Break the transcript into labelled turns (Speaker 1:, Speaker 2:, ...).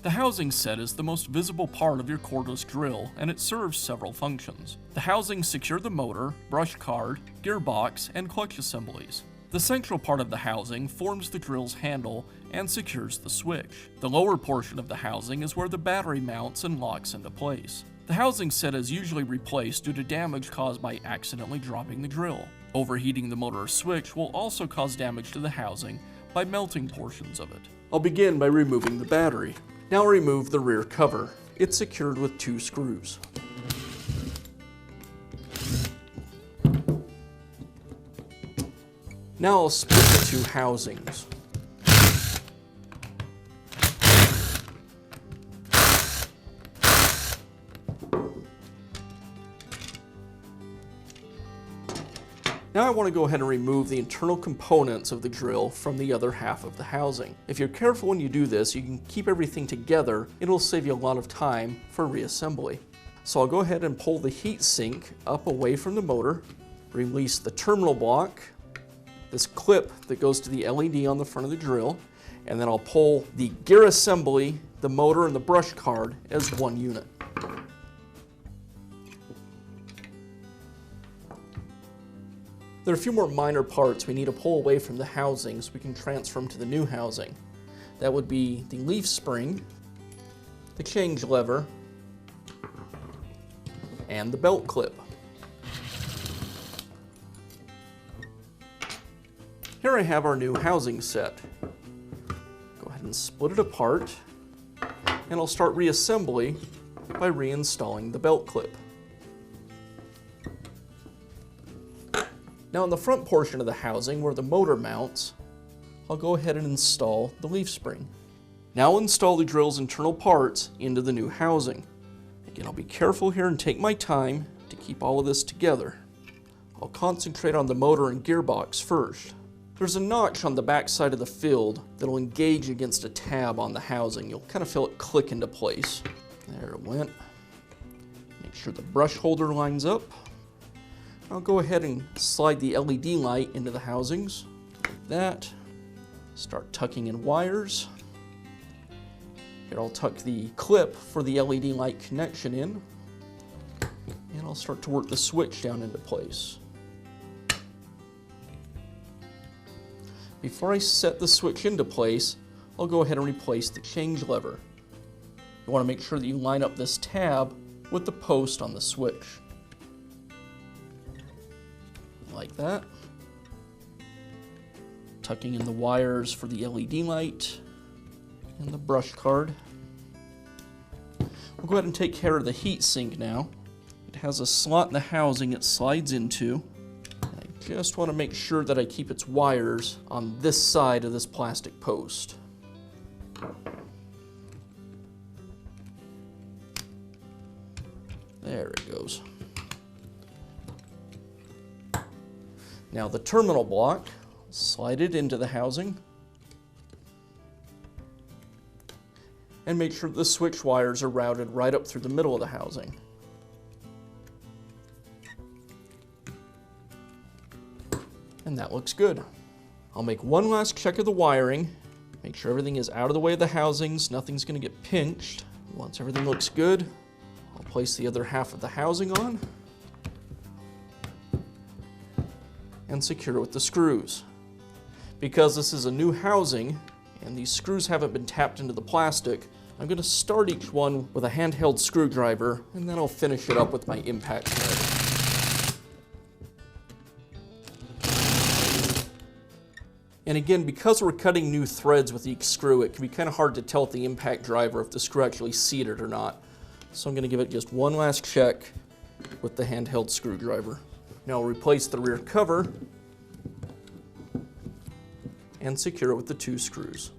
Speaker 1: The housing set is the most visible part of your cordless drill, and it serves several functions. The housings secure the motor, brush card, gearbox, and clutch assemblies. The central part of the housing forms the drill's handle and secures the switch. The lower portion of the housing is where the battery mounts and locks into place. The housing set is usually replaced due to damage caused by accidentally dropping the drill. Overheating the motor or switch will also cause damage to the housing by melting portions of it. I'll begin by removing the battery. Now remove the rear cover. It's secured with 2 screws. Now I'll split the 2 housings. Now I want to go ahead and remove the internal components of the drill from the other half of the housing. If you're careful when you do this, you can keep everything together. It'll save you a lot of time for reassembly. So I'll go ahead and pull the heat sink up away from the motor, release the terminal block, this clip that goes to the LED on the front of the drill, and then I'll pull the gear assembly, the motor, and the brush card as one unit. There are a few more minor parts we need to pull away from the housing so we can transfer them to the new housing. That would be the leaf spring, the change lever, and the belt clip. Here I have our new housing set. Go ahead and split it apart, and I'll start reassembly by reinstalling the belt clip. Now in the front portion of the housing where the motor mounts, I'll go ahead and install the leaf spring. Now I'll install the drill's internal parts into the new housing. Again, I'll be careful here and take my time to keep all of this together. I'll concentrate on the motor and gearbox first. There's a notch on the back side of the field that'll engage against a tab on the housing. You'll kind of feel it click into place. There it went. Make sure the brush holder lines up. I'll go ahead and slide the LED light into the housings, like that. Start tucking in wires. Here I'll tuck the clip for the LED light connection in, and I'll start to work the switch down into place. Before I set the switch into place, I'll go ahead and replace the change lever. You want to make sure that you line up this tab with the post on the switch. Like that. Tucking in the wires for the LED light and the brush card. We'll go ahead and take care of the heat sink now. It has a slot in the housing it slides into. I just want to make sure that I keep its wires on this side of this plastic post. There it goes. Now the terminal block, slide it into the housing, and make sure the switch wires are routed right up through the middle of the housing. And that looks good. I'll make one last check of the wiring, make sure everything is out of the way of the housings, nothing's going to get pinched. Once everything looks good, I'll place the other half of the housing on and secure it with the screws. Because this is a new housing and these screws haven't been tapped into the plastic, I'm going to start each one with a handheld screwdriver, and then I'll finish it up with my impact thread. And again, because we're cutting new threads with each screw, it can be kind of hard to tell with the impact driver if the screw actually seated or not. So I'm going to give it just one last check with the handheld screwdriver. Now I'll replace the rear cover and secure it with the 2 screws.